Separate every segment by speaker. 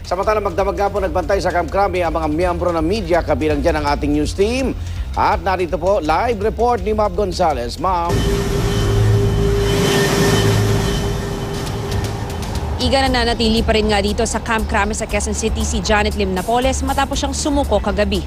Speaker 1: Samantalang magdamag po nagbantay sa Camp Crame ang mga miyembro ng media, kabilang dyan ang ating news team. At narito po, live report ni Ma'am Gonzales. Ma'am.
Speaker 2: Iga, nananatili pa rin nga dito sa Camp Crame sa Quezon City si Janet Lim Napoles matapos siyang sumuko kagabi.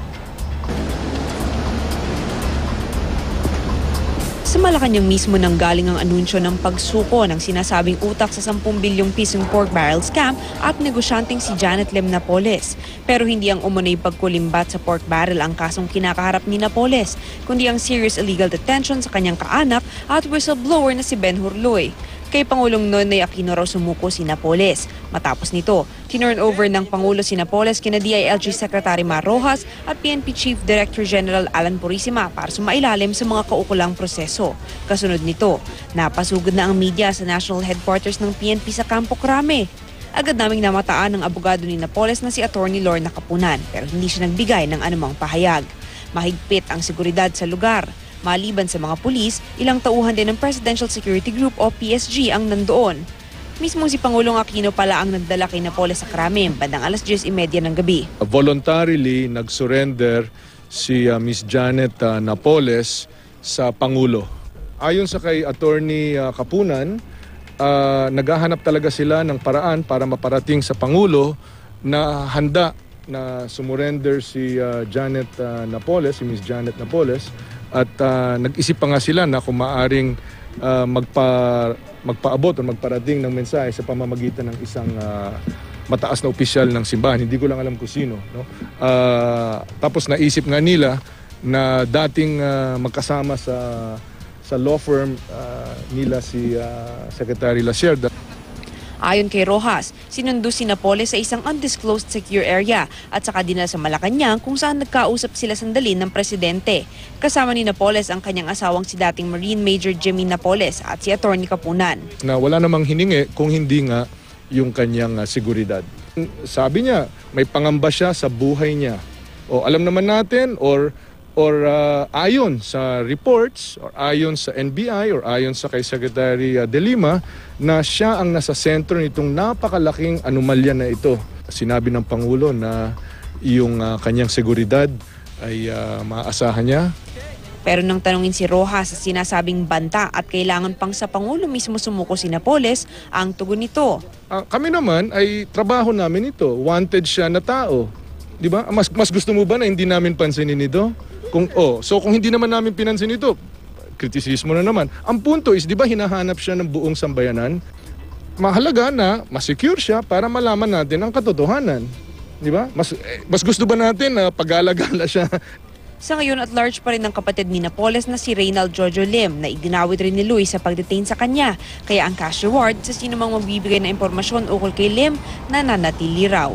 Speaker 2: Sa Malacanang mismo nang galing ang anunsyo ng pagsuko ng sinasabing utak sa 10 bilyong pisong pork barrel scam at negosyanteng si Janet Lim Napoles. Pero hindi ang umunoy pagkulimbat sa pork barrel ang kasong kinakaharap ni Napoles, kundi ang serious illegal detention sa kanyang kaanak at whistleblower na si Ben Hurloy. Kay Pangulong Noynoy Aquino raw sumuko si Napoles. Matapos nito, tinurn over ng Pangulo si Napoles kina DILG Secretary Mar Rojas at PNP Chief Director General Alan Purisima para sumailalim sa mga kaukulang proseso. Kasunod nito, napasugod na ang media sa national headquarters ng PNP sa Campo Crame. Agad naming namataan ng abogado ni Napoles na si Attorney Lorna Capunan pero hindi siya nagbigay ng anumang pahayag. Mahigpit ang seguridad sa lugar. Maliban sa mga pulis, ilang tauhan din ng Presidential Security Group o PSG ang nandoon. Mismo si Pangulong Aquino pala ang nagdala kay Napoles sa Crame bandang 10:30 ng gabi.
Speaker 3: Voluntarily nag-surrender si Miss Janet Napoles sa Pangulo. Ayon sa kay Attorney Capunan, naghahanap talaga sila ng paraan para maparating sa Pangulo na handa na sumurrender si Janet Napoles, si Miss Janet Napoles. At nag-isip pa nga sila na kung maaaring magpaabot o magparating ng mensahe sa pamamagitan ng isang mataas na opisyal ng simbahan. Hindi ko lang alam kung sino. No? Tapos naisip nga nila na dating magkasama sa law firm nila si Secretary Lacerda.
Speaker 2: Ayon kay Rojas, sinundo si Napoles sa isang undisclosed secure area at saka dinala sa Malacanang kung saan nagkausap sila sandali ng presidente. Kasama ni Napoles ang kanyang asawang si dating Marine Major Jimmy Napoles at si Attorney Capunan.
Speaker 3: Na wala namang hiningi kung hindi nga yung kanyang seguridad. Sabi niya, may pangamba siya sa buhay niya. O alam naman natin or ayon sa reports or ayon sa NBI or ayon sa kay Secretary De Lima na siya ang nasa sentro nitong napakalaking anomalya na ito. Sinabi ng Pangulo na yung kanyang seguridad ay maaasahan niya.
Speaker 2: Pero nang tanungin si Rojas sa sinasabing banta at kailangan pang sa Pangulo mismo sumuko si Napoles, ang tugon nito.
Speaker 3: Kami naman ay trabaho namin ito. Wanted siya na tao. Di ba? Mas gusto mo ba na hindi namin pansinin ito? Kung hindi naman namin pinansin ito, kritisismo na naman. Ang punto is, di ba hinahanap siya ng buong sambayanan? Mahalaga na ma-secure siya para malaman natin ang katotohanan. Di ba? Mas gusto ba natin na pag-alagala siya?
Speaker 2: Sa ngayon at large pa rin ng kapatid ni Napoles na si Reynald Jojo Lim na iginawid rin ni Luis sa pagdetain sa kanya. Kaya ang cash reward sa sino mang magbibigay ng impormasyon ukol kay Lim nananatili raw.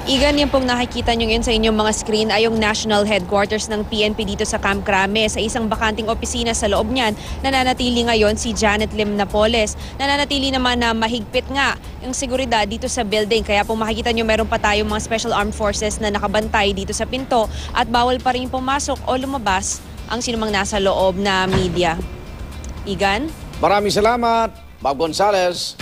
Speaker 2: Igan, yan pong nakikita nyo ngayon sa inyong mga screen ay yung national headquarters ng PNP dito sa Camp Crame. Sa isang bakanting opisina sa loob niyan, nananatili ngayon si Janet Lim Napoles. Nananatili naman na mahigpit nga yung seguridad dito sa building. Kaya po makikita nyo meron pa tayong mga Special Armed Forces na nakabantay dito sa pinto at bawal pa rin pumasok o lumabas ang sinumang nasa loob na media. Igan?
Speaker 1: Maraming salamat, Bob Gonzales.